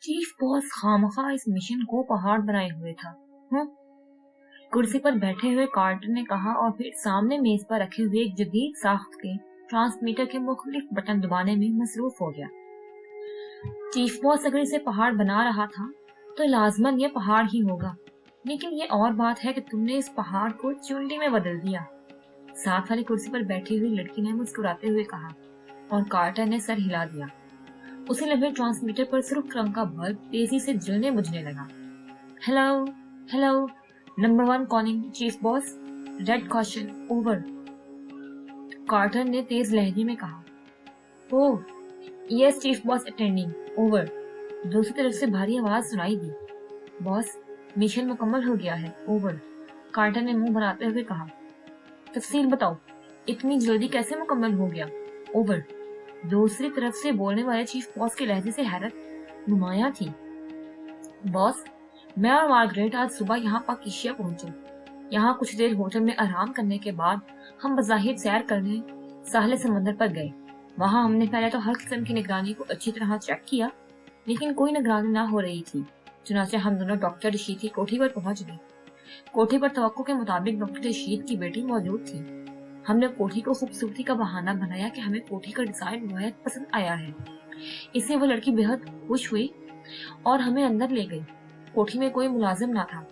Chief boss खामखा इस mission को पहाड़ बनाए हुए था। कुर्सी पर बैठे हुए कार्टर ने कहा और फिर सामने मेज पर रखे हुए एक जदीद साख्त के ट्रांसमीटर के मुख्तलिफ बटन दबाने में मसरूफ हो गया। चीफ बॉस अगर इसे पहाड़ बना रहा था तो लाजमन ये पहाड़ ही होगा, लेकिन ये और बात है कि तुमने इस पहाड़ को चुंडी में बदल दिया। साथ वाली कुर्सी पर बैठी हुई लड़की ने मुस्कुराते हुए कहा और कार्टर ने सर हिला दिया। उसे लगे ट्रांसमीटर पर सुर्ख रंग का बल्ब तेजी से जलने बुझने लगा। Hello hello, number 1 calling chief boss, red caution over. Carter ने तेज लहजे में कहा। Oh yes chief boss attending over. दूसरी तरफ से भारी आवाज सुनाई दी। बॉस मिशन मुकम्मल हो गया है ओवर। कार्टर ने मुंह बनाते हुए कहा। तफसील बताओ, इतनी जल्दी कैसे मुकम्मल हो गया ओवर। दूसरी तरफ से बोलने वाले चीफ बॉस के लहजे से हैरत नुमाया थी। बॉस मैं और मार्गरेट आज सुबह यहाँ पाकिशिया पहुंचे। यहाँ कुछ देर होटल में आराम करने के बाद हम बज़ाहिर सैर करने साहिल समंदर पर गए। वहाँ हमने पहले तो हर किस्म की निगरानी को अच्छी तरह चेक किया, लेकिन कोई निगरानी ना हो रही थी। चुनाचे हम दोनों डॉक्टर रशीद की कोठी पर पहुंच गए। कोठी पर तवक्को के मुताबिक डॉक्टर रशीद की बेटी मौजूद थी। हमने कोठी को खूबसूरती का बहाना बनाया कि हमें कोठी का डिजाइन बेहद पसंद आया है। इससे वो लड़की बेहद खुश हुई और हमें अंदर ले गई। कोठी में कोई मुलाजिम ना था,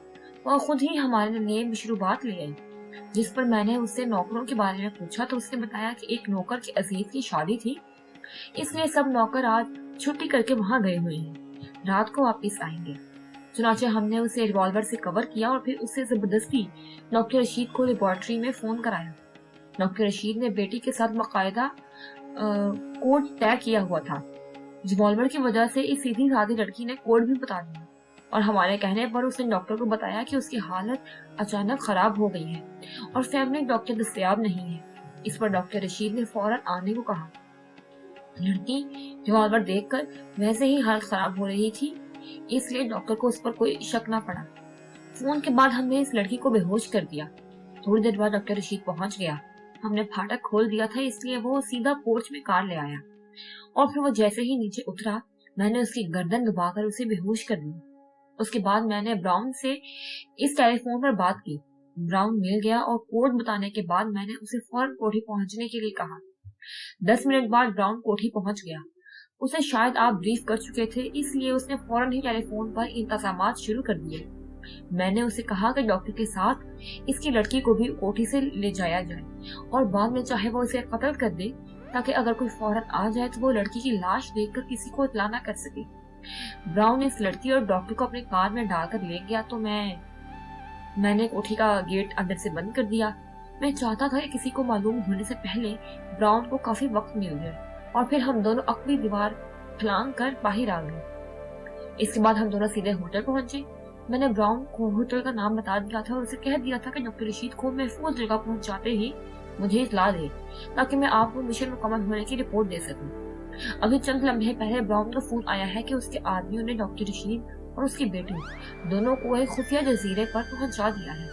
वह खुद ही हमारे लिए मशरूबात ले आई। जिस पर मैंने उससे नौकरों के बारे में पूछा तो उसने बताया कि एक नौकर की अजीज की शादी थी, इसलिए सब नौकर आज छुट्टी करके वहां गए हुए हैं, रात को वापिस आएंगे। चुनाचे हमने उसे रिवॉल्वर से कवर किया और फिर उससे जबरदस्ती डॉक्टर रशीद को लेबोरेटरी में फोन कराया। डॉक्टर रशीद ने बेटी के साथ बाकायदा कोड तय किया हुआ था। रिवॉल्वर की वजह से इस सीधी सादी लड़की ने कोड भी बता दिया और हमारे कहने पर उसने डॉक्टर को बताया कि उसकी हालत अचानक खराब हो गई है और फैमिली डॉक्टर दस्तयाब नहीं है। इस पर डॉक्टर रशीद ने फौरन आने को कहा। लड़की रिवॉल्वर देखकर वैसे ही हालत खराब हो रही थी, इसलिए डॉक्टर को उस पर कोई शक न पड़ा। फोन के बाद हमने इस लड़की को बेहोश कर दिया। थोड़ी देर बाद डॉक्टर रशीद पहुंच गया। हमने फाटक खोल दिया था, इसलिए वो सीधा पोर्च में कार ले आया और फिर वो जैसे ही नीचे उतरा मैंने उसकी गर्दन दबाकर उसे बेहोश कर दिया। उसके बाद मैंने ब्राउन से इस टेलीफोन पर बात की। ब्राउन मिल गया और कोड बताने के बाद मैंने उसे फौरन कोठी पहुंचने के लिए कहा। 10 मिनट बाद ब्राउन कोठी पहुंच गया। उसे शायद आप ब्रीफ कर चुके थे, इसलिए उसने फौरन ही टेलीफोन पर इंतजामात शुरू कर दिए। मैंने उसे कहा कि डॉक्टर के साथ इसकी लड़की को भी कोठी से ले जाया जाए और बाद में चाहे वो उसे कत्ल कर दे, ताकि अगर कोई फौरन आ जाए तो वो लड़की की लाश देखकर किसी को इत्तला न कर सके। ब्राउन इस लड़की और डॉक्टर को अपनी कार में डालकर ले गया तो मैंने कोठी का गेट अंदर से बंद कर दिया। मैं चाहता था कि किसी को मालूम होने से पहले ब्राउन को काफी वक्त मिल जाए और फिर हम दोनों अकबी दीवार फलांग कर बाहर आ गए। इसके बाद हम दोनों सीधे होटल पहुंचे। मैंने ब्राउन को होटल का नाम बता दिया था और उसे कह दिया था कि डॉक्टर रशीद को महफूज जगह पहुंच जाते ही मुझे इत्तला दे, ताकि मैं आपको मिशन मुकम्मल होने की रिपोर्ट दे सकूं। अभी चंद लम्हे पहले ब्राउन का फोन आया है कि उसके आदमियों ने डॉक्टर रशीद और उसकी बेटी दोनों को एक खुफिया जजीरे पर पहुंचा दिया है,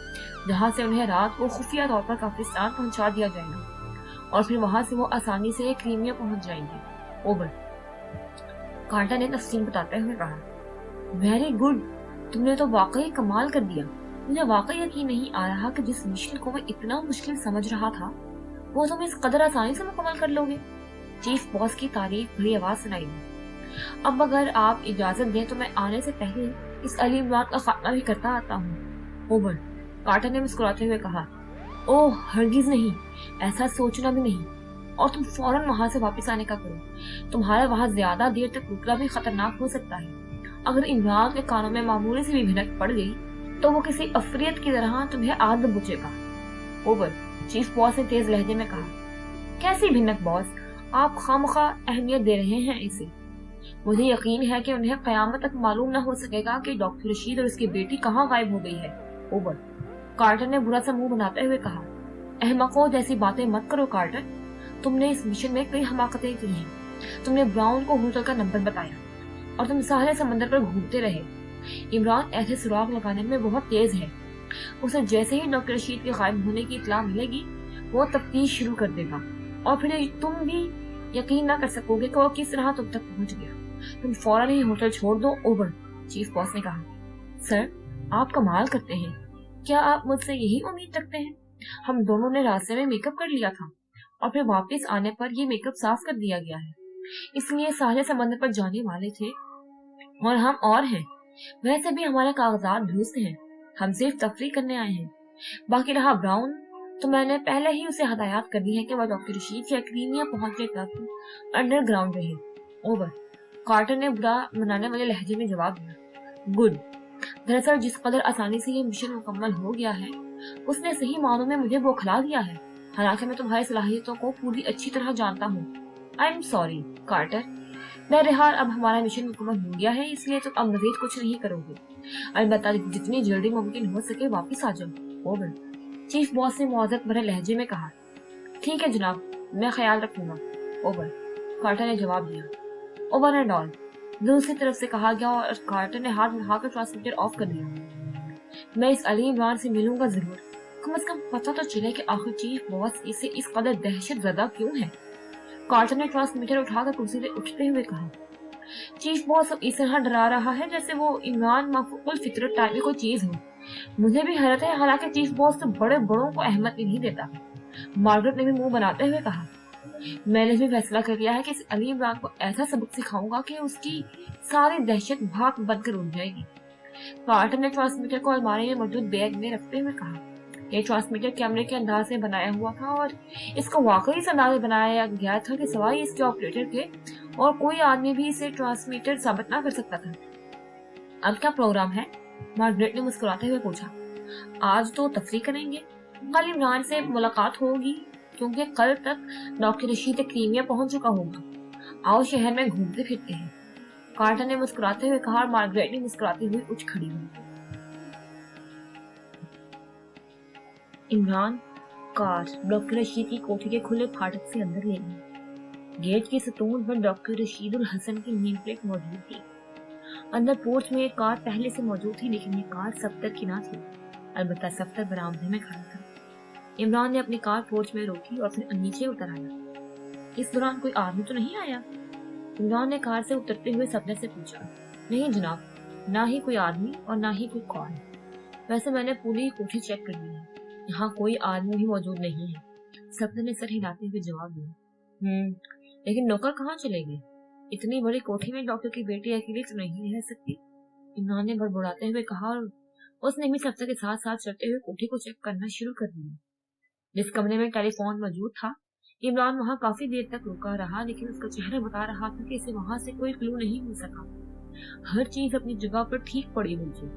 जहां से उन्हें रात को खुफिया तौर पर काफिस्तान पहुंचा दिया जाएगा और फिर वहां से वो आसानी से क्रीमिया पहुंच जाएंगे ओवर। कार्टर ने तफसील बताते हुए कहा। वेरी गुड, तुमने तो वाकई कमाल कर दिया। मुझे वाकई यकीन नहीं आ रहा कि जिस मिशन को मैं इतना मुश्किल समझ रहा था वो तुम इस कदर आसानी से मुकम्मल कर लोगे। चीफ बॉस की तारीफ भरी आवाज सुनाई दी। अब अगर आप इजाजत दें तो मैं आने से पहले इस अली इमरान का खात्मा भी करता आता हूँ ओवर। कार्टर ने मुस्कुराते हुए कहा। ओह हरगिज नहीं, ऐसा सोचना भी नहीं, और तुम फौरन वहां से वापस आने का करो। तुम्हारा वहां ज्यादा देर तक रुकना भी खतरनाक हो सकता है। अगर इमरान के कानों में मामूली से भी भिनक पड़ गई तो वो किसी अफरियत की तरह तुम्हें आग बुझेगा ओवर। चीफ बॉस ने तेज लहजे में कहा। कैसी भिनक बॉस, आप खामखा अहमियत दे रहे हैं इसे। मुझे यकीन है कि उन्हें कयामत तक मालूम न हो सकेगा कि डॉक्टर रशीद और उसकी बेटी कहाँ गायब हो गई है ओवर। कार्टर ने बुरा सा मुंह बनाते हुए कहा। अहमकों जैसी बातें मत करो कार्टर, तुमने इस मिशन में कई हमाकतें की हैं। तुमने ब्राउन को होटल का नंबर बताया और तुम साहिल समंदर पर घूमते रहे। इमरान ऐसे सुराग लगाने में बहुत तेज है। उसे जैसे ही डॉक्टर रशीद के गायब होने की इत्तला मिलेगी वो तफ्तीश शुरू कर देगा और फिर तुम भी यकीन ना कर सकोगे कि वो किस तरह तुम तक पहुंच गया। तुम फौरन ही होटल छोड़ दो, ओवर। चीफ बॉस ने कहा। सर, आप कमाल करते हैं। क्या आप मुझसे यही उम्मीद रखते हैं? हम दोनों ने रास्ते में मेकअप कर लिया था और फिर वापस आने पर ये मेकअप साफ कर दिया गया है, इसलिए सारे समंदर पर जाने वाले थे और हम और हैं। वैसे भी हमारे कागजात दुरुस्त हैं, हम सिर्फ तफरीह करने आए हैं। बाकी रहा ब्राउन, तो मैंने पहले ही उसे हदायत कर दी है कि वह डॉक्टर रशीद या क्रीमिया पहुंचने तक अंडरग्राउंड रहे, ओवर। कार्टर ने बुरा मनाने वाले लहजे में जवाब दिया। गुड। दरअसल जिस कदर आसानी से ये मिशन मुकम्मल हो गया है, उसने सही मानों में मुझे बौखला दिया है। हालांकि मैं तुम्हारी सलाहियतों को पूरी अच्छी तरह जानता हूँ। I am sorry Carter. बहरहाल अब हमारा मिशन मुकम्मल हो गया है, इसलिए तुम अब मजीद कुछ नहीं करोगे। अलबत्ता जितनी जल्दी मुमकिन हो सके वापस आ जाओ, ओवर। चीफ बॉस ने मुआज़त भरे लहजे में कहा। ठीक है जनाब, मैं ख्याल रखूंगा, ओवर। कार्टर ने जवाब दिया। ओवर एंड ऑल दूसरी तरफ से कहा गया और कार्टर ने हाथ उठाकर ट्रांसमीटर ऑफ कर दिया। मैं इस अली इमरान से मिलूंगा जरूर, कम से कम पता तो चले कि आखिर चीफ बॉस इसे इस कदर दहशत ज़दा क्यों है। कार्टर ने ट्रांसमीटर उठाकर कुर्सी से उठते हुए कहा। चीफ बॉस अब इस तरह डरा रहा है जैसे वो इमरान माफूल फितरत टाइप की कोई चीज हो। मुझे भी हैरत है, हालांकि चीफ बॉस तो बड़े बड़ों को अहमियत नहीं देता। मार्गरेट ने भी मुंह बनाते हुए कहा। मैंने भी फैसला कर लिया है कि इस अली इमरान को ऐसा सबक सिखाऊंगा कि उसकी सारी दहशत भाग बनकर उड़ जाएगी। कार्टर ने ट्रांसमीटर को अलमारी में मौजूद बैग में रखते हुए कहा। ये ट्रांसमीटर कैमरे के अंदाज से बनाया हुआ था और इसको वाकई इस अंदाज में बनाया गया था कि सवाई इसके ऑपरेटर के और कोई आदमी भी इसे ट्रांसमीटर साबित ना कर सकता था। अब क्या प्रोग्राम है? मार्गरेट ने मुस्कुराते हुए पूछा। आज तो तफरीह करेंगे, कल इमरान से मुलाकात होगी क्योंकि कल तक डॉक्टर रशीद क्रीमिया पहुंच चुका होगा। आओ शहर में घूमते फिरते हैं, कार्टर ने मुस्कुराते हुए कहा और मार्गरेट ने मुस्कुराती हुई उठ खड़ी हुई। इमरान कार डॉक्टर रशीद की कोठी के खुले फाटक से अंदर ले गई। गेट की सतून पर डॉक्टर रशीदुल हसन की नेम प्लेट मौजूद थी। अंदर पोर्च में एक कार पहले से मौजूद थी, लेकिन ये कार सफ्तर की ना थी। अलबत्ता सफ्तर बरामदे में खड़ा था। इमरान ने अपनी कार पोर्च में रोकी और फिर नीचे उतर आया। इस दौरान कोई आदमी तो नहीं आया? इमरान ने कार से उतरते हुए सफदर से पूछा। नहीं जनाब, ना ही कोई आदमी और ना ही कोई कॉल। वैसे मैंने पूरी कोठी चेक कर ली है, यहाँ कोई आदमी भी मौजूद नहीं है, सफदर ने सर हिलाते हुए जवाब दिया। लेकिन नौकर कहाँ चले गए? इतनी बड़ी कोठी में डॉक्टर की बेटी अकेली तो नहीं रह सकती, इमरान ने बड़बड़ाते हुए कहा और उसने भी सफदर के साथ साथ चलते हुए कोठी को चेक करना शुरू कर दिया। जिस कमरे में टेलीफोन मौजूद था, इमरान वहां काफी देर तक रुका रहा, लेकिन उसका चेहरा बता रहा था कि इसे वहां से कोई क्लू नहीं मिल सका। हर चीज अपनी जगह पर ठीक पड़ी हुई थी।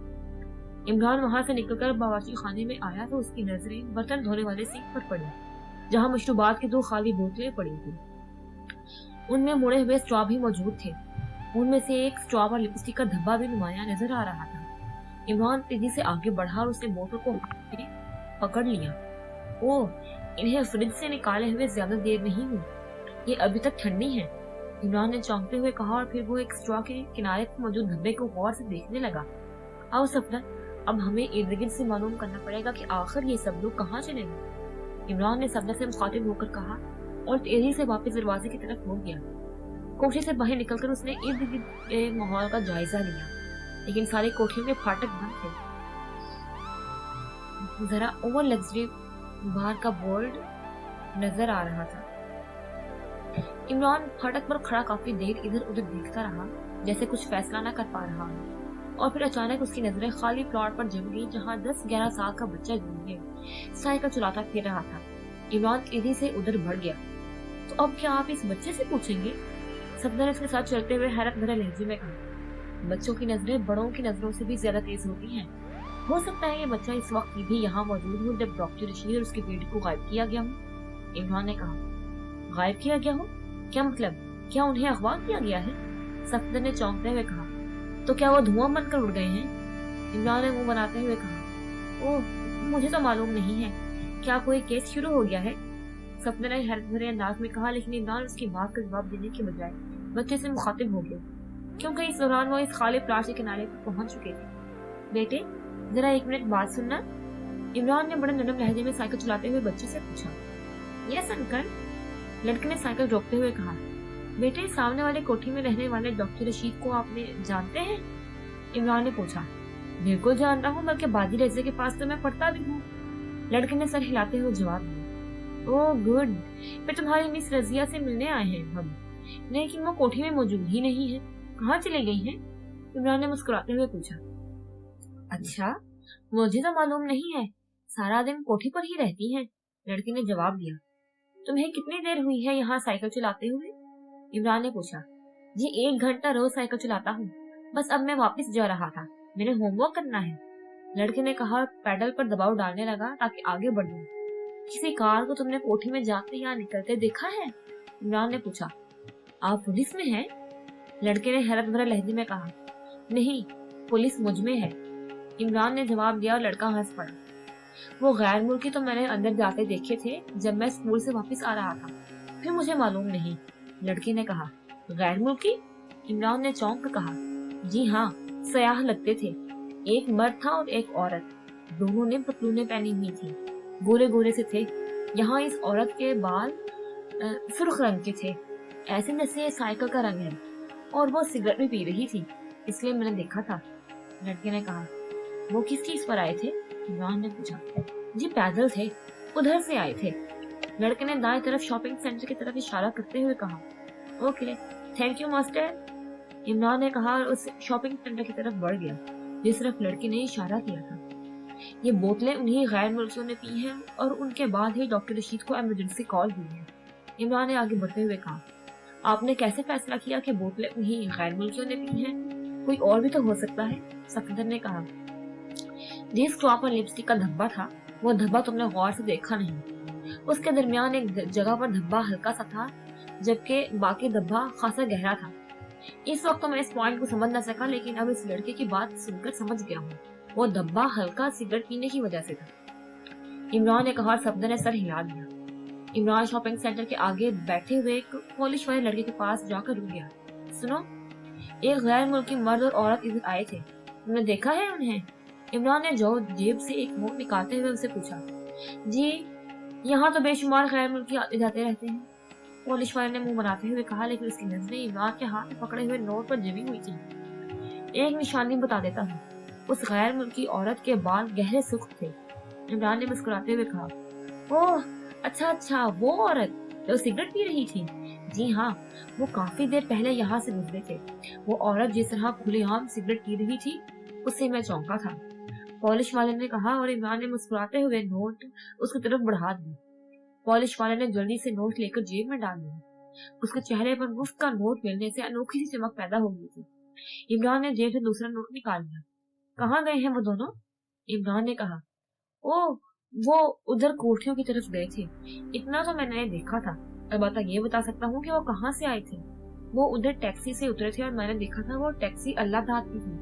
इमरान वहां से निकलकर बावर्ची खाने में आया तो उसकी नजरें बर्तन धोने वाले सिंक पर पड़ी, जहां मशरूबात की 2 खाली बोतलें पड़ी थी। उनमें मुड़े हुए स्ट्रॉ भी मौजूद थे। उनमें से एक स्ट्रॉ पर लिपस्टिक का धब्बा भी नुमाया नजर आ रहा था। इमरान तेजी से आगे बढ़ा और उसने बोतल को पकड़ लिया। ओह, इन्हें फ्रिज से निकाले हुए ज्यादा देर नहीं हुई, ये अभी तक ठंडी है, इमरान ने चौंकते हुए कहा और फिर वो एक स्ट्रॉ के किनारे पर मौजूद धब्बे को गौर से देखने लगा। आओ सफदर, अब हमें इर्द गिर्द से मालूम करना पड़ेगा कि आखिर ये सब लोग कहाँ चले गए, इमरान ने सफदर से मुखातिब होकर कहा और तेजी से वापस दरवाजे की तरफ मुड़ गया। कोठी से बाहर निकलकर उसने इर्द गिर्द के माहौल का जायजा लिया, लेकिन सारी कोठियों के फाटक बंद थे। जरा ओवर लग्जरी बाहर का बोर्ड नजर आ रहा था। इमरान फाटक पर खड़ा काफी देर इधर उधर देखता रहा, जैसे कुछ फैसला न कर पा रहा हो, और फिर अचानक उसकी नजरें खाली प्लॉट पर जम गई जहाँ 10-11 साल का बच्चा घूमने साइकिल चलाता फिर रहा था। इमरान तेजी से उधर बढ़ गया। तो अब क्या आप इस बच्चे से पूछेंगे? सफदर ने उसके साथ चलते हुए हैरत भरे लहजे में कहा। बच्चों की नजरें बड़ों की नजरों से भी ज्यादा तेज होती हैं। हो सकता है ये बच्चा इस वक्त भी यहाँ मौजूद हो जब डॉक्टर रशीद और उसकी बेटी को गायब किया गया हो, इमरान ने कहा। गायब किया गया हो? क्या मतलब? क्या उन्हें अगवा किया गया है? सफदर ने चौंकते हुए कहा। तो क्या वो धुआं बनकर उड़ गए हैं? इमरान ने मुंह बनाते हुए कहा। ओह, मुझे तो मालूम नहीं है, क्या कोई केस शुरू हो गया है? सफदर ने हैरत भरे अंदाज में कहा, लेकिन इमरान उसकी बात का जवाब देने के बजाय बच्चे से मुखातिब हो गया, क्योंकि इस दौरान वो इस खाली प्लाट के किनारे पर पहुंच चुके थे। बेटे, जरा 1 मिनट बात सुनना, इमरान ने बड़े नरम लहजे में साइकिल चलाते हुए बच्चे से पूछा। यस अंकल, लड़के ने साइकिल रोकते हुए कहा। بیٹے سامنے والے کوٹھی میں رہنے والے ڈاکٹر رشید کو آپ نے جانتے ہیں؟ عمران نے پوچھا۔ بالکل جانتا ہوں، بلکہ باجی رضا کے پاس تو میں پڑھتا بھی ہوں، لڑکے نے سر ہلاتے ہوئے جواب دیا۔ اوہ گڈ، پھر تمہاری مس رضیہ سے ملنے آئے ہیں ہم، لیکن وہ کوٹھی میں موجود ہی نہیں ہے، کہاں چلی گئی ہیں؟ عمران نے مسکراتے ہوئے پوچھا۔ اچھا، مجھے تو معلوم نہیں ہے، سارا دن کوٹھی پر ہی رہتی ہیں، لڑکی نے جواب دیا۔ تمہیں کتنی دیر ہوئی ہے یہاں سائیکل چلاتے ہوئے؟ عمران نے پوچھا۔ جی 1 گھنٹہ روز سائیکل چلاتا ہوں، بس اب میں واپس جا رہا تھا، میں نے ہوم ورک کرنا ہے، لڑکے نے کہا اور پیڈل پر دباؤ ڈالنے لگا تاکہ آگے بڑھ جائے۔ کسی کار کو تم نے کوٹھی میں جاتے یا نکلتے دیکھا ہے؟ عمران نے پوچھا۔ آپ پولیس میں ہیں؟ لڑکے نے حیرت بھرے لہجے میں کہا۔ نہیں، پولیس مجھ میں ہے، عمران نے جواب دیا اور لڑکا ہنس پڑا۔ وہ غیر ملکی تو میں نے اندر جاتے دیکھے تھے جب میں اسکول سے واپس آ رہا تھا، پھر مجھے معلوم نہیں، لڑکی نے کہا۔ غیر ملکی؟ عمران نے چونک کر کہا۔ جی ہاں، سیاح لگتے تھے، ایک مرد تھا اور ایک عورت، دونوں نے پتلونیں پہنی ہوئی تھی، گورے گورے سے تھے، یہاں اس عورت کے بال سرخ رنگ کے تھے، ایسے جیسے سائیکل کا رنگ ہے، اور وہ سگریٹ بھی پی رہی تھی، اس لیے میں نے دیکھا تھا، لڑکے نے کہا۔ وہ کس چیز پر آئے تھے؟ عمران نے پوچھا۔ جی پیدل تھے، ادھر سے آئے تھے، لڑکے نے دائیں طرف شاپنگ سینٹر کی طرف اشارہ کرتے ہوئے کہا۔ Okay, thank you master, Imran نے کہا اور اس شاپنگ سینٹر کی طرف بڑھ گیا جس طرف لڑکے نے اشارہ کیا تھا۔ یہ بوتلیں انہی غیر ملکیوں نے پی ہیں اور ان کے بعد ہی ڈاکٹر رشید کو ایمرجنسی کال ہوئی ہے، عمران نے آگے بڑھتے ہوئے کہا۔ آپ نے کیسے فیصلہ کیا کہ بوتلیں انہی غیر ملکیوں نے پی ہیں؟ کوئی اور بھی تو ہو سکتا ہے، صفدر نے کہا۔ جس اسٹرا پر لپسٹک کا دھبا تھا، وہ دھبا تم نے غور سے دیکھا نہیں، اس کے درمیان ایک جگہ پر دھبا ہلکا سا تھا جبکہ باقی دھبا خاصا گہرا تھا۔ اس وقت تو میں اس پوائنٹ کو سمجھ نہ سکا، لیکن اب اس لڑکے کی بات سن کر سمجھ گیا ہوں، وہ دھبا ہلکا سگریٹ پینے کی وجہ سے تھا، عمران نے کہا اور صفدر نے سر ہلا دیا۔ عمران شاپنگ سینٹر کے آگے بیٹھے ہوئے ایک پالش والے لڑکے کے پاس جا کر رک گیا۔ سنو، ایک غیر ملکی مرد اور عورت ادھر آئے تھے، تم نے دیکھا ہے انہیں؟ عمران نے جیب سے ایک نوٹ نکالتے ہوئے اسے پوچھا۔ جی، یہاں تو بے شمار غیر ملکی آتے جاتے رہتے ہیں، پالش والے نے منہ بناتے ہوئے کہا، لیکن اس کی نظریں عمران کے ہاتھ میں پکڑے ہوئے نوٹ پر جمی ہوئی تھی۔ ایک نشانی بتا دیتا ہوں، اس غیر ملکی عورت کے بال گہرے سرخ تھے، عمران نے مسکراتے ہوئے کہا۔ اوہ اچھا، وہ عورت جو سگریٹ پی رہی تھی؟ جی ہاں، وہ کافی دیر پہلے یہاں سے گزرے تھے، وہ عورت جس طرح کھلے عام سگریٹ پی رہی تھی اس سے میں چونکا تھا، پالش والے نے کہا اور عمران نے مسکراتے ہوئے نوٹ اس کی طرف بڑھا دیا۔ پالش والے نے جلدی سے نوٹ لے کر جیب میں ڈال دیا، اس کے چہرے پر مفت کا نوٹ ملنے سے انوکھی سی چمک پیدا ہو گئی تھی۔ عمران نے جیب سے دوسرا نوٹ نکال لیا۔ کہاں گئے ہیں وہ دونوں؟ عمران نے کہا۔ اوہ، وہ ادھر کوٹھیوں کی طرف گئے تھے، اتنا تو میں نے دیکھا تھا، البتہ یہ بتا سکتا ہوں کہ وہ کہاں سے آئے تھے۔ وہ ادھر ٹیکسی سے اترے تھے اور میں نے دیکھا تھا وہ ٹیکسی اللہ داد کی تھی،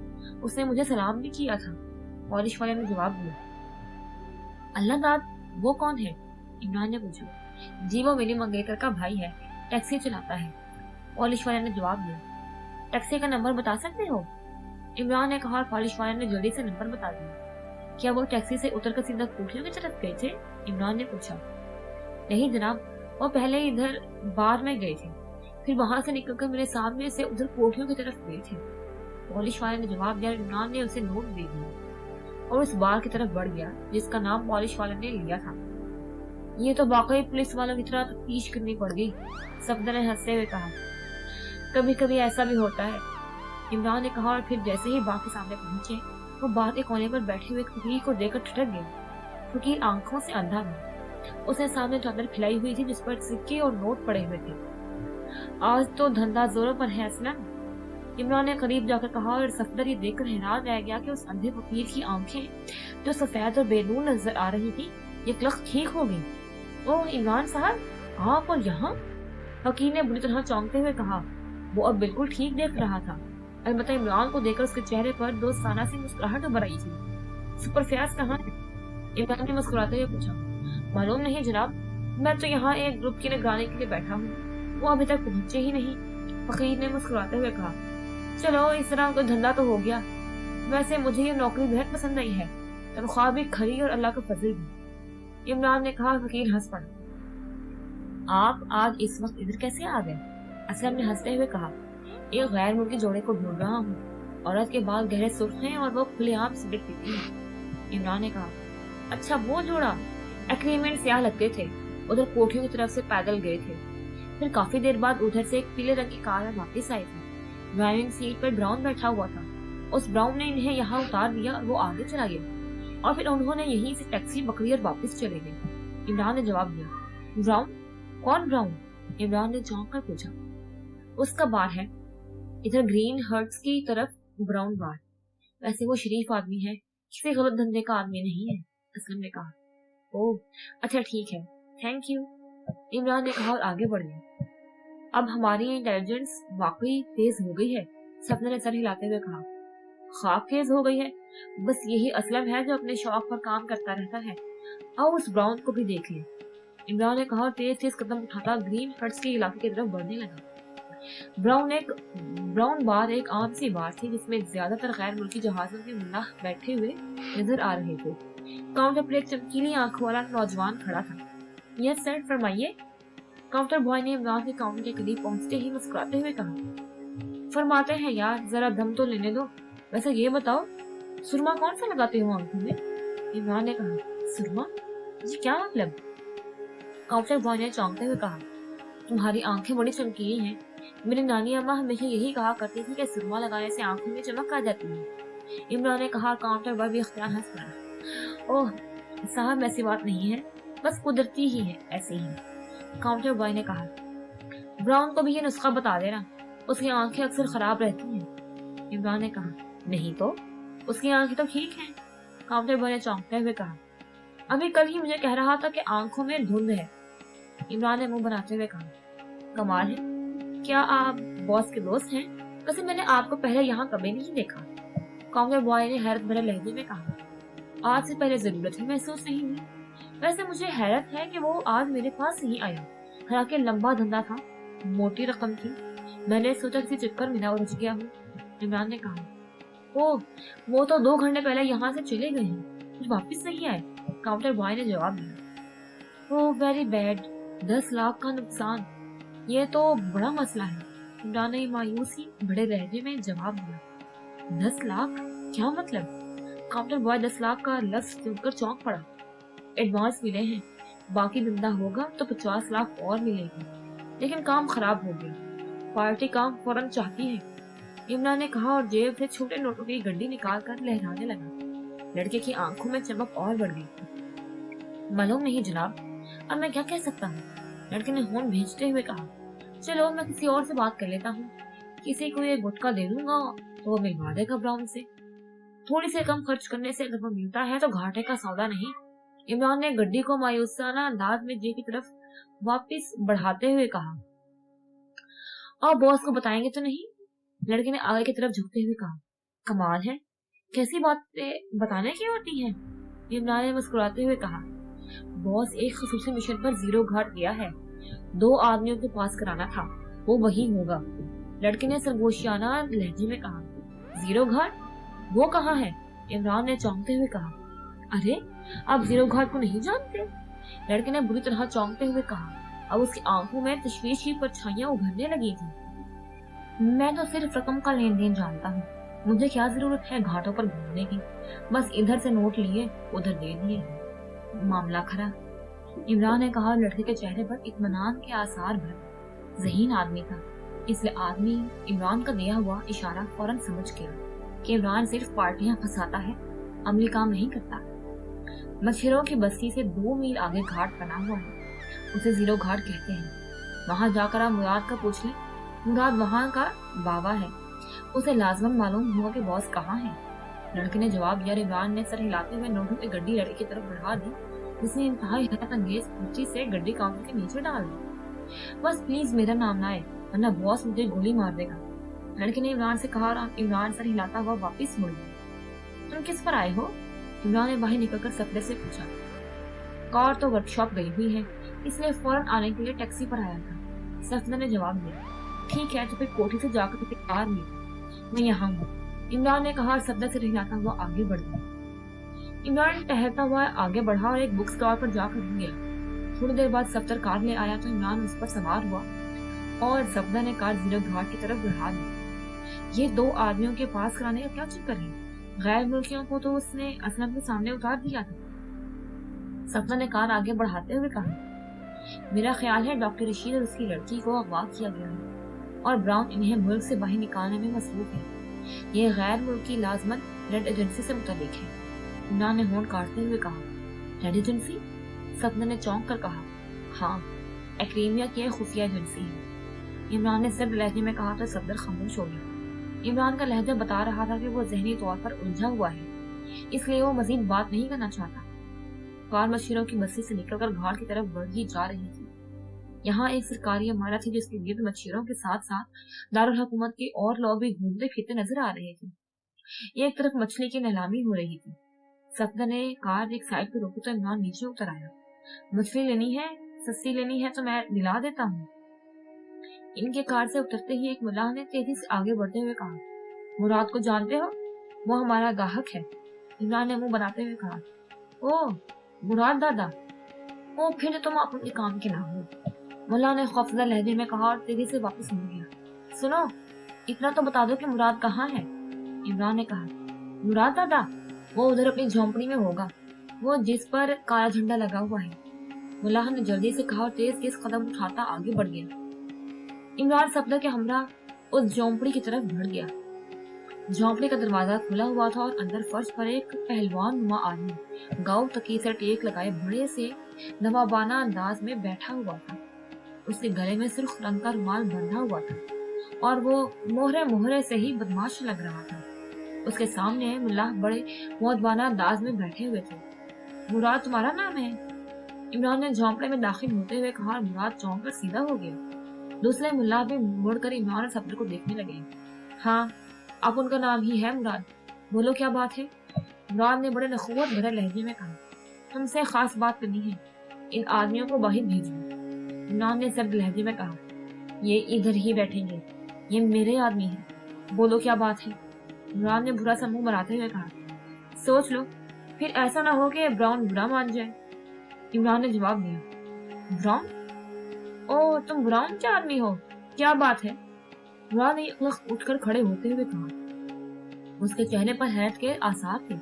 اس نے مجھے سلام بھی کیا تھا، پالش والے نے جواب دیا۔ اللہ داد وہ کون ہے؟ عمران نے پوچھا۔ جی وہ میری منگیتر کا بھائی ہے، ٹیکسی چلاتا ہے، پالش والے نے جواب دیا۔ ٹیکسی کا نمبر بتا سکتے ہو؟ عمران نے کہا اور پالش والے نے جلدی سے نمبر بتا دیا۔ کیا وہ ٹیکسی سے اتر کر سیدھا کوٹھیوں کی طرف گئے تھے؟ عمران نے پوچھا۔ نہیں جناب، وہ پہلے ادھر بار میں گئے تھے، پھر وہاں سے نکل کر میرے سامنے سے ادھر کوٹھیوں کی طرف گئے تھے، پالش والے نے جواب دیا۔ عمران نے اسے نوٹ دے دیا اور اس بار کی طرف بڑھ گیا جس کا نام پالش والے نے لیا تھا۔ یہ تو واقعی پولیس والوں کی طرح تفتیش کرنی پڑ گئی، صفدر نے ہنستے ہوئے کہا۔ کبھی کبھی ایسا بھی ہوتا ہے، عمران نے کہا اور پھر جیسے ہی باغ کے سامنے پہنچے وہ باغ کے کونے پر بیٹھے ہوئے فقیر کو دیکھ کر ٹھٹک گیا۔ فقیر آنکھوں سے اندھا تھا، اس نے سامنے چادر پھیلائی ہوئی تھی جس پر سکے اور نوٹ پڑے ہوئے تھے۔ آج تو دھندا زوروں پر ہے اسلم، عمران نے قریب جا کر کہا اور صفدر یہ دیکھ کر حیران رہ گیا کہ اس اندھے فقیر کی آنکھیں جو سفید اور بے نور نظر آ رہی تھی یہ کلک ٹھیک ہو گئی۔ اوہ عمران صاحب، آپ اور یہاں؟ فقیر نے بری طرح چونکتے ہوئے کہا۔ وہ اب بالکل ٹھیک دیکھ رہا تھا، البتہ عمران کو دیکھ کر اس کے چہرے پر دوستانہ سی مسکراہٹ ابھر آئی تھی۔ سپر فیاض کہاں ہے؟ عمران نے مسکراتے ہوئے پوچھا۔ معلوم نہیں جناب، میں تو یہاں ایک گروپ کی نگرانی کے لیے بیٹھا ہوں، وہ ابھی تک پہنچے ہی نہیں، فقیر نے مسکراتے ہوئے کہا۔ چلو اس طرح کوئی دھندا تو ہو گیا، ویسے مجھے یہ نوکری بہت پسند آئی ہے، تنخواہ بھی کھری اور اللہ کا فضل بھی، عمران نے کہا۔ فقیر ہنس پڑا۔ آپ آج اس وقت ادھر کیسے آ گئے؟ असलम ने हंसते हुए कहा, एक गैर मुल्की जोड़े को ढूंढ रहा हूँ। औरत के बाल गहरे सुर्ख हैं और वो खुलेआम सिगरेट पीती है। इमरान ने कहा, अच्छा वो जोड़ा। एग्रीमेंट स्याह लगते थे, उधर कोठियों की तरफ से पैदल गए थे। फिर काफी देर बाद उधर से एक पीले रंग की कार में वापस आए थे। ड्राइविंग सीट पर ब्राउन बैठा हुआ था। उस ब्राउन ने इन्हें यहाँ उतार दिया और वो आगे चला गया और फिर उन्होंने यहीं से टैक्सी पकड़ी और वापस चले गए। इमरान ने जवाब दिया, ब्राउन? कौन ब्राउन? इमरान ने चौंक कर पूछा। उसका बार है, इधर ग्रीन हर्ट्स की तरफ ब्राउन बार। वैसे वो शरीफ आदमी है, किसी गलत धंधे का आदमी नहीं है, असलम ने कहा। ओह अच्छा ठीक है, थैंक यू, इमरान ने कहा और आगे बढ़ गया। अब हमारी इंटेलिजेंस वाकई तेज हो गई है, सपने ने सर हिलाते हुए कहा। ख्वाब तेज हो गई है? बस यही असलम है जो अपने शौक पर काम करता रहता है। आओ उस ब्राउन को भी देख ले, इमरान ने कहा और तेज तेज कदम उठाता ग्रीन हट्स के इलाके की तरफ बढ़ने लगा। ब्राउन बार एक आम सी बार थी जिसमें ज्यादातर गैर मुल्की जहाजों के मुल्लाह बैठे हुए नजर आ रहे थे। काउंटर पर एक चमकीली आंखों वाला नौजवान खड़ा था। यस सर, फरमाइए, काउंटर बॉय ने इमरान के काउंटर के करीब पहुंचते ही मुस्कुराते हुए कहा। फरमाते हैं यार, जरा दम तो लेने दो। वैसे ये बताओ, सुरमा कौन सा लगाते हो आंखों में? इमरान ने कहा, सुरमा? जी क्या मतलब? काउंटर बॉय ने चौंकते हुए कहा, तुम्हारी आंखें बड़ी चमकीली हैं। मेरी नानी अम्मा हमेशा यही कहा करती थी कि सुरमा लगाने से आंखों में चमक आ जाती है। इमरान ने कहा। काउंटर बॉय भी इख्तियार हंस पड़ा। ओह साहब, ऐसी बात नहीं है, बस कुदरती ही है, ऐसे ही। काउंटर बॉय ने कहा, ब्राउन को भी ये नुस्खा बता देना, उसकी आंखें अक्सर खराब रहती हैं। इमरान ने कहा, नहीं तो उसकी आंखें तो ठीक हैं। काउंटर बॉय ने चौंकते हुए कहा, अभी कल ही मुझे कह रहा था कि आंखों में धुंध है। इमरान ने मुंह बनाते हुए कहा, कमाल है, क्या आप बॉस के दोस्त हैं? वैसे मैंने आपको पहले यहाँ कभी नहीं देखा। काउंटर बॉय ने हैरत भरे लहजे में कहा, आज से पहले जरूरत ही महसूस नहीं हुई। वैसे मुझे हैरत है कि वो आज मेरे पास ही आया। हालांकि लंबा धंधा था, मोटी रकम थी, मैंने सोचा किसी चक्कर में ना उलझ गया हूँ। इमरान ने कहा, ओह वो तो 2 घंटे पहले यहाँ से चले गए हैं, कुछ वापिस नहीं आए। काउंटर बॉय ने जवाब दिया, ओह वेरी बैड, 10 लाख का नुकसान, ये तो बड़ा मसला है। इमरान ने मायूसी बड़े लहजे में जवाब दिया, 10 लाख? क्या मतलब? काउंटर बॉय 10 लाख का लफ्ज सुनकर चौंक पड़ा। एडवांस मिले हैं, बाकी धंधा होगा तो 50 लाख और मिलेगी, लेकिन काम खराब हो गया, पार्टी काम फौरन चाहती है। इमरान ने कहा और जेब से छोटे नोटों की गड्डी निकाल कर लहराने लगा। लड़के की आंखों में चमक और बढ़ गई। मालूम नहीं जनाब, अब मैं क्या कह सकता हूँ, लड़के ने होन भेजते हुए कहा, चलो मैं किसी और से बात कर लेता हूँ, किसी को ये गुटखा दे दूंगा तो वो मिलवा देगा ब्राउन से। थोड़ी से कम खर्च करने से अगर वो मिलता है तो घाटे का सौदा नहीं। इमरान ने गड्डी को मायूसाना अंदाज में जेब की तरफ वापस बढ़ाते हुए कहा, और बॉस को बताएंगे तो नहीं? लड़के ने आगे की तरफ झुकते हुए कहा, कमाल है, कैसी बातें बताने की होती हैं? इमरान ने मुस्कुराते हुए कहा, बॉस एक खसूसी मिशन पर जीरो घाट गया है, 2 आदमियों के पास कराना था, वो वही होगा। लड़के ने सरगोशियाना लहजे में कहा, जीरो घाट? वो कहाँ है? इमरान ने चौंकते हुए कहा, अरे आप जीरो घाट को नहीं जानते? लड़के ने बुरी तरह चौंकते हुए कहा। अब उसकी आंखों में तशवीश की परछाइयां उभरने लगी थी। मैं तो सिर्फ रकम का लेन देन जानता हूँ, मुझे क्या जरूरत है घाटों पर घूमने की, बस इधर से नोट लिए उधर दे दिए, मामला खरा। इमरान ने कहा। लड़के के चेहरे पर इत्मीनान के आसार भर। ज़हीन आदमी था, इसलिए आदमी इमरान का दिया हुआ इशारा फौरन समझ गया कि इमरान सिर्फ पार्टियां फंसाता है, अमली काम नहीं करता। मच्छरों की बस्ती से 2 मील आगे घाट बना हुआ है, उसे जीरो घाट कहते हैं। वहां जाकर आप मुराद का पूछ लें, मुराद वहां का बाबा है, उसे लाजमन मालूम होगा कि बॉस कहाँ है। लड़के ने जवाब दिया। इमरान ने सर हिलाते हुए नोटों की गड्डी लड़के की तरफ बढ़ा दी, जिसने इंतहाई हैरत अंगेज कुर्सी से गड्डी काउंटर के नीचे डाल दी। बस प्लीज मेरा नाम ना आए, वरना बॉस मुझे गोली मार देगा, लड़के ने इमरान से कहा और इमरान सर हिलाता हुआ वापिस मुड़ गया। तुम किस पर आए हो? इमरान ने बाहर निकलकर सफदर से पूछा। कार तो वर्कशॉप गई हुई है, इसलिए फौरन आने के लिए टैक्सी पर आया था, सफदर ने जवाब दिया। ठीक है तो फिर कोठी से जाकर किसी कार में, मैं यहाँ हूँ, इमरान ने कहा और सफदर से हिलाता हुआ आगे बढ़ गया। इमरान टहलता हुआ आगे बढ़ा और एक बुक स्टॉल पर जाकर रुक गया। थोड़ी देर बाद सफदर कार ले आया तो इमरान उस पर सवार हुआ اور سبدہ نے کار زیرو گھاٹ کی طرف بڑھا دی۔ یہ دو آدمیوں کے پاس کرانے کا کیا چکر ہے؟ غیر ملکیوں کو تو اس نے اسلم کے سامنے اتار دیا تھا۔ سبدہ نے کار آگے بڑھاتے ہوئے کہا، میرا خیال ہے ڈاکٹر رشید اور اس کی لڑکی کو اغوا کیا گیا ہے اور براؤن انہیں ملک سے باہر نکالنے میں مصروف ہے۔ یہ غیر ملکی لازمت ریڈ ایجنسی سے متعلق ہے۔ عمران نے ہونٹ کاٹتے ہوئے کہا، ریڈ ایجنسی؟ سبدہ نے چونک کر کہا، ہاں، ایکریمیا کی خفیہ ایجنسی ہے۔ عمران نے سرد لہجے میں کہا تو صفدر خاموش ہو گیا۔ عمران کا لہجہ بتا رہا تھا کہ وہ ذہنی طور پر الجھا ہوا ہے، اس لیے وہ مزید بات نہیں کرنا چاہتا۔ کار مچھروں کی بستی سے نکل کر گھاٹ کی طرف بڑھتی جا رہی تھی۔ یہاں ایک سرکاری عمارت تھی جس کے گرد مچھروں کے ساتھ ساتھ دارالحکومت کے اور لوگ بھی گھومتے پھرتے نظر آ رہے تھے۔ ایک طرف مچھلی کی نیلامی ہو رہی تھی۔ سفدر نے کار ایک سائڈ پہ روکی تو عمران نیچے اتر آیا۔ مچھلی لینی ہے؟ سستی لینی ہے تو میں دلا دیتا ہوں۔ ان کے کار سے اترتے ہی ایک ملاح نے تیزی سے آگے بڑھتے ہوئے کہا، مراد کو جانتے ہو؟ وہ ہمارا گاہک ہے۔ عمران نے منہ بناتے ہوئے کہا، او مراد دادا، او پھر تم اپنے کام کے نہ ہو۔ ملا نے خوفزدہ لہجے میں کہا اور تیزی سے واپس مڑ گیا۔ سنو، اتنا تو بتا دو کہ مراد کہاں ہے؟ عمران نے کہا، مراد دادا وہ ادھر اپنی جھونپڑی میں ہوگا، وہ جس پر کالا جھنڈا لگا ہوا ہے۔ ملا نے جلدی سے کہا اور تیز قدم اٹھاتا آگے بڑھ گیا۔ عمران صفدر کے ہمراہ اس جھونپڑی کی طرف بڑھ گیا۔ جھونپڑی کا دروازہ کھلا ہوا تھا اور اندر فرش پر ایک پہلوان نما آدمی گاؤں تکی سے ٹیک لگائے بڑے سے نوابانہ انداز میں بیٹھا ہوا تھا۔ اس کے گلے میں سرخ رنگ کا رومال بندھا ہوا تھا اور وہ مہرے سے ہی بدماش لگ رہا تھا۔ اس کے سامنے ملاح بڑے مؤدبانہ انداز میں بیٹھے ہوئے تھے۔ مراد تمہارا نام ہے؟ عمران نے جھونپڑے میں داخل ہوتے ہوئے کہا اور مراد چونک کر سیدھا ہو گیا۔ دوسرے ملاح بھی مڑ کر عمران اور صفدر کو دیکھنے لگے۔ ہاں، اب ان کا نام ہی ہے مراد، بولو کیا بات ہے؟ مراد نے بڑے نخوت بھرے لہجے میں کہا، تم سے خاص بات کرنی ہے، ان آدمیوں کو باہر بھیجو۔ عمران نے سرد لہجے میں کہا، یہ ادھر ہی بیٹھیں گے، یہ میرے آدمی ہیں، بولو کیا بات ہے؟ عمران نے برا سا منہ بناتے ہوئے کہا، سوچ لو، پھر ایسا نہ ہو کہ براؤن برا مان جائے۔ عمران نے جواب دیا، براؤن؟ او تم براؤن کے آدمی ہو، کیا بات ہے؟ عمران نے اٹھ کر کھڑے ہوتے ہوئے کہا۔ اس کے چہرے پر حیرت کے آثار تھے۔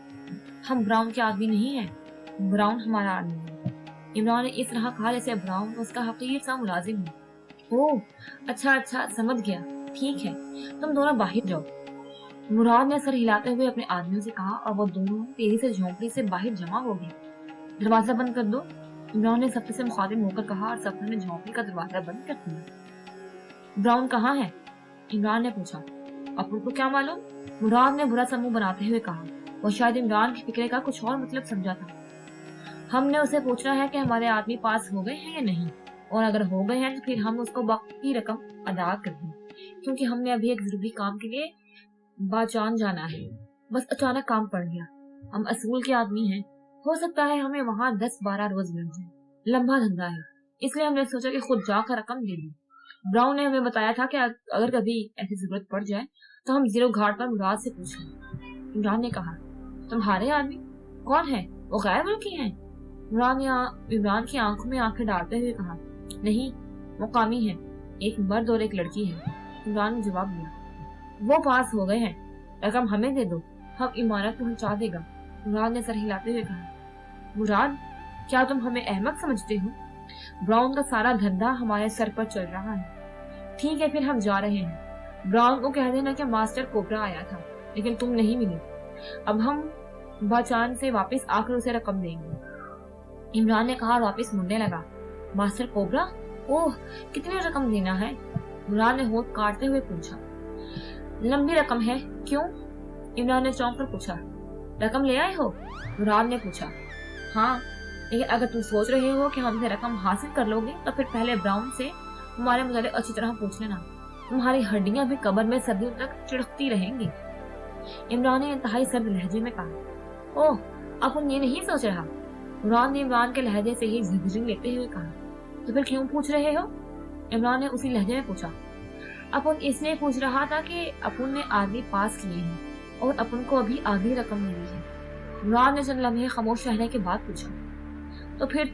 ہم براؤن کے آدمی نہیں ہیں، براؤن ہمارا آدمی ہے۔ عمران نے اس طرح کہا جیسے براؤن اس کا حقیر سا ملازم ہو۔ اوہ اچھا سمجھ گیا، ٹھیک ہے، تم دونوں باہر جاؤ۔ مراد نے سر ہلاتے ہوئے اپنے آدمیوں سے کہا اور وہ دونوں تیزی سے جھونپڑی سے باہر جمع ہو گئے۔ دروازہ بند کر دو، عمران نے صفدر سے مخاطب ہو کر کہا اور صفدر نے جھونپڑی کا دروازہ بند کر دیا۔ براؤن کہاں ہے؟ عمران نے پوچھا۔ اپن کو کیا معلوم؟ مراد نے برا سا منہ بناتے ہوئے کہا۔ وہ شاید عمران کے فکرے کا کچھ اور مطلب سمجھا تھا۔ ہم نے اسے پوچھنا ہے کہ ہمارے آدمی پاس ہو گئے ہیں یا نہیں، اور اگر ہو گئے ہیں تو پھر ہم اس کو باقی رقم ادا کر دیں، کیونکہ ہم نے ابھی ایک ضروری کام کے لیے باچان جانا ہے۔ بس اچانک کام پڑ گیا، ہم اصول کے آدمی ہیں، ہو سکتا ہے ہمیں وہاں 10-12 روز مل جائے، لمبا دھندا ہے، اس لیے ہم نے سوچا کہ خود جا کر رقم دے دیں۔ براؤن نے ہمیں بتایا تھا کہ اگر کبھی ایسی ضرورت پڑ جائے تو ہم زیرو گھاٹ پر مراد سے پوچھ لیں۔ عمران نے کہا، تمہارے آدمی کون ہے؟ وہ غیر ملکی ہیں؟ عمران کی آنکھوں میں آنکھیں ڈالتے ہوئے کہا، نہیں، مقامی ہے، ایک مرد اور ایک لڑکی ہے۔ عمران نے جواب دیا، وہ پاس ہو گئے ہیں، رقم ہمیں دے دو، ہم عمارت پہنچا دے گا۔ عمران نے سر ہلاتے ہوئے کہا، مراد کیا تم ہمیں احمق سمجھتے ہو؟ براؤن کا سارا دھندا ہمارے سر پر چل رہا ہے۔ ٹھیک ہے، پھر ہم جا رہے ہیں۔ براؤن کو کہہ دینا کہ ماسٹر کوبرا آیا تھا لیکن تم نہیں ملی، اب ہم باچان سے واپس آ کر اسے رقم دیں گے۔ عمران نے کہا اور واپس مڑنے لگا۔ Master cobra? اوہ، کتنی رقم دینا ہے؟ عمران نے ہونٹ کاٹتے ہوئے پوچھا۔ لمبی رقم ہے، کیوں؟ عمران نے چونک کر پوچھا۔ رقم لے آئے ہو؟ مراد نے پوچھا۔ ہاں، لیکن اگر تم سوچ رہے ہو کہ ہم سے رقم حاصل کر لو گے تو پھر پہلے براؤن سے ہمارے متعلق اچھی طرح پوچھ لینا، تمہاری ہڈیاں بھی قبر میں صدیوں تک چڑکتی رہیں گی۔ عمران نے انتہائی سرد لہجے میں کہا۔ اوہ، اپن یہ نہیں سوچ رہا۔ مراد نے عمران کے لہجے سے ہی جھنجھن لیتے ہوئے کہا، تو پھر کیوں پوچھ رہے ہو؟ عمران نے اسی لہجے میں پوچھا۔ اپن اس لیے پوچھ رہا تھا کہ اپن نے آدمی پاس کیے ہیں اور اپن کو ابھی آدھی رقم ملی ہے۔ مراد نے چند لمحے خاموش رہنے کے بعد پوچھا، تو پھر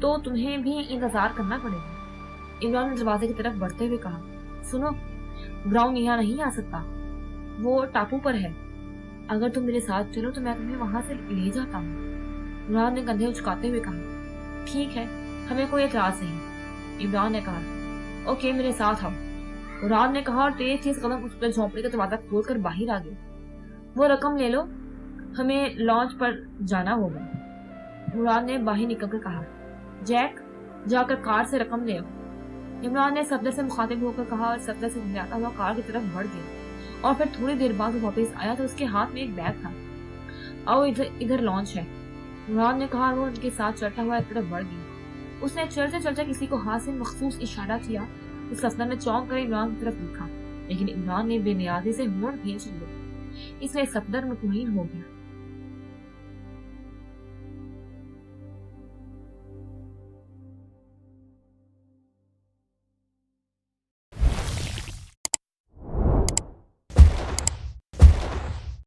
تو تمہیں بھی انتظار کرنا پڑے گا۔ इमरान ने दरवाजे की तरफ बढ़ते हुए कहा, सुनो, ब्राउन यहाँ नहीं आ सकता, वो टापू पर है। अगर तुम मेरे साथ चलो तो मैं तुम्हें वहां से ले जाता हूँ। इमरान ने कंधे उचकाते हुए कहा, ठीक है, हमें कोई एतराज नहीं। इमरान ने कहा, ओके, मेरे साथ आओ। मुराद ने कहा और तेज कदम उस पर झोंपड़ी का दरवाजा खोलकर बाहर आ गए। वो रकम ले लो, हमें लॉन्च पर जाना होगा। मुराद ने बाहर निकलकर कहा, जैक, जाकर कार से रकम ले आओ। इमरान ने सफदर से मुखातिब होकर कहा और सफदर से घुमाता हुआ कार की तरफ बढ़ गया। और फिर थोड़ी देर बाद वो वापस आया तो उसके हाथ में एक बैग था। आओ, इधर लॉन्च है, मुराद ने कहा। वो उनके साथ चलता हुआ एक तरफ बढ़ गया। उसने चलते चलते किसी को हाथ से मखसूस इशारा किया तो सफदर ने चौंक कर इमरान की तरफ देखा, लेकिन इमरान ने बेनियाजी से मुड़ खींच लिया। इसलिए सफदर मुतमईन हो गया।